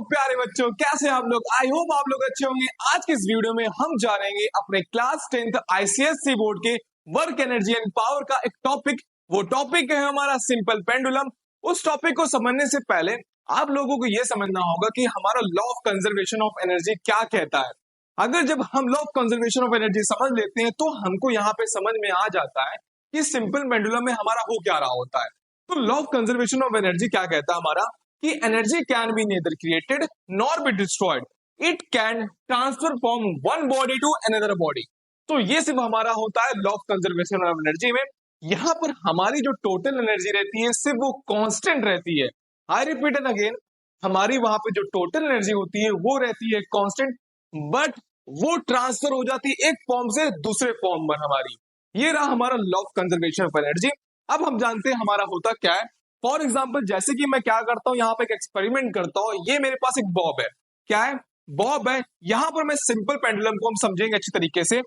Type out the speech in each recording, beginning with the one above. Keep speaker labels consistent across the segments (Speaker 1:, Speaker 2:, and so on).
Speaker 1: प्यारे बच्चों, कैसे हैं आप लोग। आई होप आप लोग अच्छे होंगे। आज की इस वीडियो में हम जानेंगे अपने क्लास 10th आईसीएससी बोर्ड के वर्क एनर्जी एंड पावर का एक टॉपिक। वो टॉपिक है हमारा सिंपल पेंडुलम। उस टॉपिक को समझने से पहले आप लोगों को यह समझना होगा कि हमारा law of conservation of energy क्या कहता है। अगर जब हम law of conservation of energy समझ लेते हैं तो हमको यहाँ पे समझ में आ जाता है कि सिंपल पेंडुलम में हमारा हो क्या रहा होता है। तो law of conservation of energy क्या कहता है हमारा कि energy can be neither created nor be destroyed, it can transfer from one body to another body. तो ये सिर्फ हमारा होता है law of conservation of energy में। यहाँ पर हमारी जो टोटल एनर्जी रहती है सिर्फ वो कांस्टेंट रहती है। आई रिपीट एंड अगेन, हमारी वहां पे जो टोटल एनर्जी होती है वो रहती है कांस्टेंट, बट वो ट्रांसफर हो जाती है एक फॉर्म से दूसरे फॉर्म में हमारी। ये रहा हमारा law of conservation of energy. अब हम जानते हैं हमारा होता क्या है। फॉर एग्जाम्पल, जैसे कि मैं क्या करता हूं, यहाँ पे एक एक्सपेरिमेंट करता हूं। ये मेरे पास एक बॉब है। क्या है? बॉब है। यहां पर मैं सिंपल पेंडुलम को हम समझेंगे अच्छी तरीके से।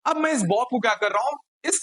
Speaker 1: अब मैं इस बॉब को क्या कर रहा हूं, इस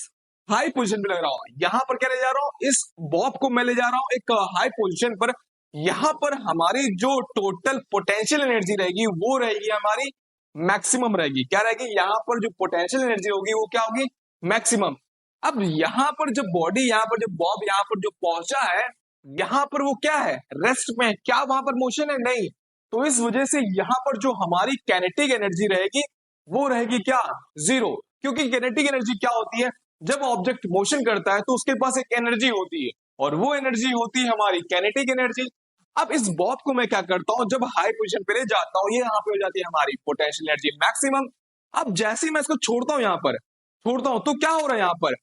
Speaker 1: हाई पोजीशन पे लग रहा हूं। यहां पर क्या ले जा रहा हूं, इस बॉब को मैं ले जा रहा हूं एक हाई पोजीशन पर। यहां पर हमारी जो टोटल पोटेंशियल एनर्जी रहेगी वो रहेगी हमारी मैक्सिमम रहेगी। क्या रहेगी? यहां पर जो पोटेंशियल एनर्जी होगी वो क्या होगी? मैक्सिमम। अब यहां पर जो बॉडी, यहां पर जो बॉब यहां पर जो पहुंचा है, यहां पर वो क्या है? रेस्ट में। क्या वहां पर मोशन है? नहीं। तो इस वजह से यहां पर जो हमारी काइनेटिक एनर्जी रहेगी वो रहेगी क्या? जीरो। क्योंकि काइनेटिक एनर्जी क्या होती है? जब ऑब्जेक्ट मोशन करता है तो उसके पास एक एनर्जी होती है और वो एनर्जी होती है हमारी काइनेटिक एनर्जी। अब इस बॉब को मैं क्या करता हूं, जब हाई पोजीशन पे ले जाता हूं, ये यहाँ पे हो जाती है हमारी पोटेंशियल एनर्जी मैक्सिमम। अब जैसे ही मैं इसको छोड़ता हूं, यहाँ पर छोड़ता हूं, तो क्या हो रहा है यहाँ पर?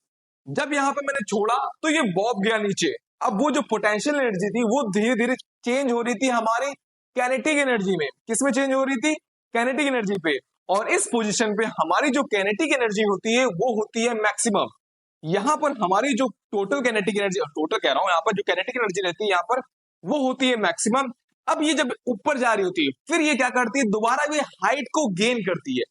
Speaker 1: जब यहाँ पे मैंने छोड़ा तो ये बॉब गया नीचे। अब वो जो पोटेंशियल एनर्जी थी वो धीरे धीरे चेंज हो रही थी हमारी काइनेटिक एनर्जी में। किसमें चेंज हो रही थी? काइनेटिक एनर्जी पे। और इस पोजीशन पे हमारी जो काइनेटिक एनर्जी होती है वो होती है मैक्सिमम। यहाँ पर हमारी जो टोटल काइनेटिक एनर्जी, टोटल कह रहा हूं, यहाँ पर जो काइनेटिक एनर्जी रहती है यहाँ पर वो होती है मैक्सिमम। अब ये जब ऊपर जा रही होती है फिर ये क्या करती है, दोबारा ये हाइट को गेन करती है।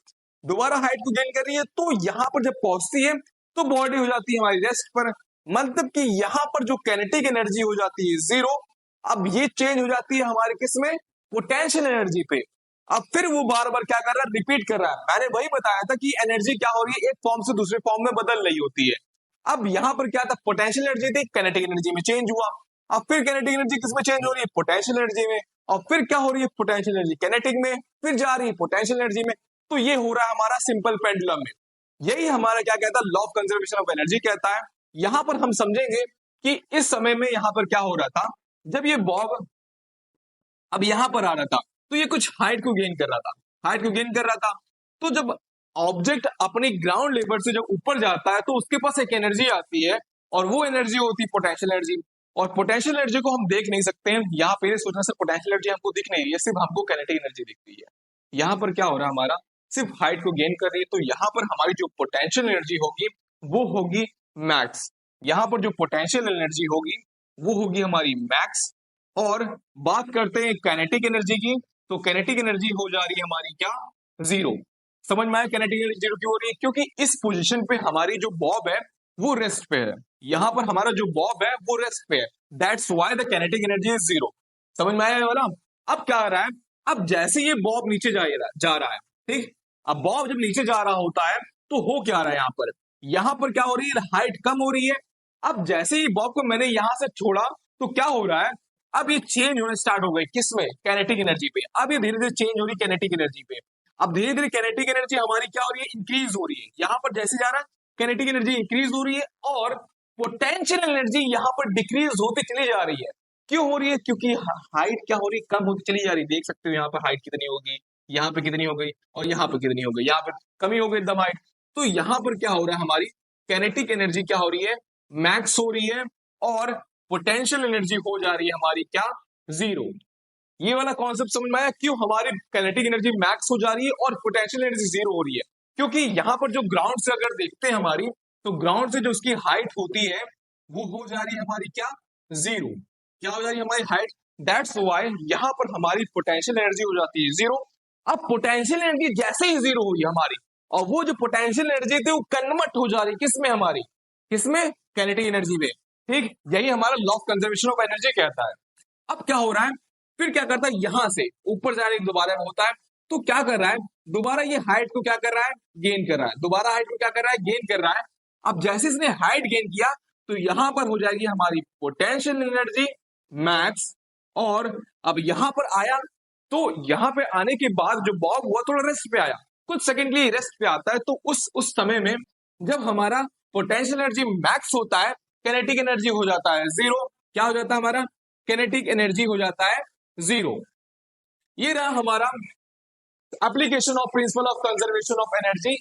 Speaker 1: दोबारा हाइट को गेन कर रही है तो यहाँ पर जब पहुंचती है तो बॉडी हो जाती है हमारी रेस्ट पर। मतलब कि यहाँ पर जो काइनेटिक एनर्जी हो जाती है जीरो। अब ये चेंज हो जाती है हमारे किसमें? पोटेंशियल एनर्जी पे। अब फिर वो बार बार क्या कर रहा है? रिपीट कर रहा है। मैंने वही बताया था कि एनर्जी क्या हो रही है, एक फॉर्म से दूसरे फॉर्म में बदल रही होती है। अब यहाँ पर क्या था? पोटेंशियल एनर्जी थी, काइनेटिक एनर्जी में चेंज हुआ। अब फिर काइनेटिक एनर्जी किसमें चेंज हो रही है? पोटेंशियल एनर्जी में। और फिर क्या हो रही है? पोटेंशियल एनर्जी काइनेटिक में, फिर जा रही है पोटेंशियल एनर्जी में। तो ये हो रहा है हमारा सिंपल पेंडुलम में। यही हमारा क्या कहता है? Law of conservation of energy कहता है। यहां पर हम समझेंगे कि इस समय में यहां पर क्या हो रहा था, जब ये बॉब अब यहां पर आ रहा था तो ये कुछ हाइट को गेन कर रहा था, हाइट को गेन कर रहा था। तो जब ऑब्जेक्ट अपनी ग्राउंड लेवल से जब ऊपर जाता है तो उसके पास एक एनर्जी आती है और वो एनर्जी होती है पोटेंशियल एनर्जी। और पोटेंशियल एनर्जी को हम देख नहीं सकते हैं। यहाँ पे सोचना से पोटेंशियल एनर्जी हमको दिख नहीं है, ये सिर्फ हमको काइनेटिक एनर्जी दिखती है। यहाँ पर क्या हो रहा है हमारा? सिर्फ हाइट को गेन कर रही है। तो यहाँ पर हमारी जो पोटेंशियल एनर्जी होगी वो होगी मैक्स। यहाँ पर जो पोटेंशियल एनर्जी होगी वो होगी हमारी मैक्स। और बात करते हैं काइनेटिक एनर्जी की, तो काइनेटिक एनर्जी हो जा रही है हमारी क्या? जीरो। समझ में आया काइनेटिक एनर्जी जीरो क्यों हो रही है? क्योंकि इस पोजीशन पे हमारी जो बॉब है वो रेस्ट पे है। यहाँ पर हमारा जो बॉब है वो रेस्ट पे है। That's why the kinetic energy is zero. समझ में आया वाला? अब क्या आ रहा है? अब जैसे ये बॉब नीचे जा रहा है, ठीक। अब बॉब जब नीचे जा रहा होता है तो हो क्या रहा है यहाँ पर? यहाँ पर क्या हो रही है? हाइट कम हो रही है। अब जैसे ही बॉब को मैंने यहां से छोड़ा तो क्या हो रहा है? अब ये चेंज होने स्टार्ट हो गई किसमें? काइनेटिक एनर्जी पे। अब ये धीरे धीरे चेंज हो रही है काइनेटिक एनर्जी पे। अब धीरे धीरे काइनेटिक एनर्जी हमारी क्या हो रही है? इंक्रीज हो रही है। यहाँ पर जैसे जा रहा है काइनेटिक एनर्जी इंक्रीज हो रही है और पोटेंशियल एनर्जी यहाँ पर डिक्रीज होती चली जा रही है। क्यों हो रही है? क्योंकि हाइट क्या हो रही है? कम होती चली जा रही है। देख सकते हो यहाँ पर हाइट कितनी होगी, यहाँ पे कितनी हो गई और यहाँ पे कितनी हो गई, यहाँ पे कमी हो गई एकदम हाइट। तो यहाँ पर क्या हो रहा है? हमारी काइनेटिक एनर्जी क्या हो रही है? मैक्स हो रही है और पोटेंशियल एनर्जी हो जा रही है हमारी क्या? जीरो। ये वाला कॉन्सेप्ट समझ में आया? क्यों हमारी काइनेटिक एनर्जी मैक्स हो जा रही है और पोटेंशियल एनर्जी जीरो हो रही है? क्योंकि यहाँ पर जो ग्राउंड से अगर देखते हैं हमारी, तो ग्राउंड से जो उसकी हाइट होती है वो हो जा रही है हमारी क्या? जीरो। क्या हो जा रही है हमारी हाइट? दैट्स व्हाई यहाँ पर हमारी पोटेंशियल एनर्जी हो जाती है जीरो। अब पोटेंशियल एनर्जी जैसे ही जीरो हुई हमारी, और वो जो पोटेंशियल एनर्जी थी वो कन्वर्ट हो जा रही किसमें? हमारी किसमें? काइनेटिक एनर्जी में। ठीक, यही हमारा law of conservation of energy कहता है। अब क्या हो रहा है? फिर क्या करता है, यहां से ऊपर जाने दोबारा होता है, तो क्या कर रहा है, दोबारा ये हाइट को क्या कर रहा है, गेन कर रहा है, दोबारा हाइट को क्या कर रहा है, गेन कर रहा है। अब जैसे इसने हाइट गेन किया तो यहां पर हो जाएगी हमारी पोटेंशियल एनर्जी मैक्स। और अब यहां पर आया, तो यहां पे आने के बाद जो बॉब हुआ थोड़ा रेस्ट पे आया, कुछ सेकंड के लिए रेस्ट पे आता है, तो उस समय में जब हमारा पोटेंशियल एनर्जी मैक्स होता है, कैनेटिक एनर्जी हो जाता है जीरो। क्या हो जाता है हमारा, कैनेटिक एनर्जी हो जाता है जीरो। ये रहा हमारा application of principle of conservation of energy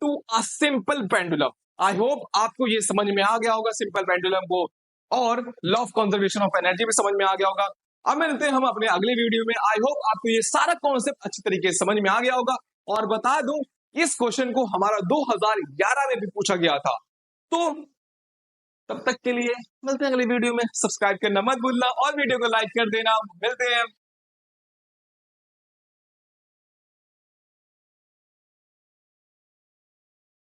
Speaker 1: to a simple pendulum. I hope आपको ये समझ में आ गया होगा सिंपल पेंडुलम को, और law of conservation of energy भी समझ में आ गया होगा। अब मिलते हैं हम अपने अगले वीडियो में। आई होप आपको ये सारा कॉन्सेप्ट अच्छी तरीके से समझ में आ गया होगा। और बता दूं, इस क्वेश्चन को हमारा 2011 में भी पूछा गया था। तो तब तक के लिए मिलते हैं अगले वीडियो में। सब्सक्राइब करना मत भूलना और वीडियो को लाइक कर देना। मिलते हैं।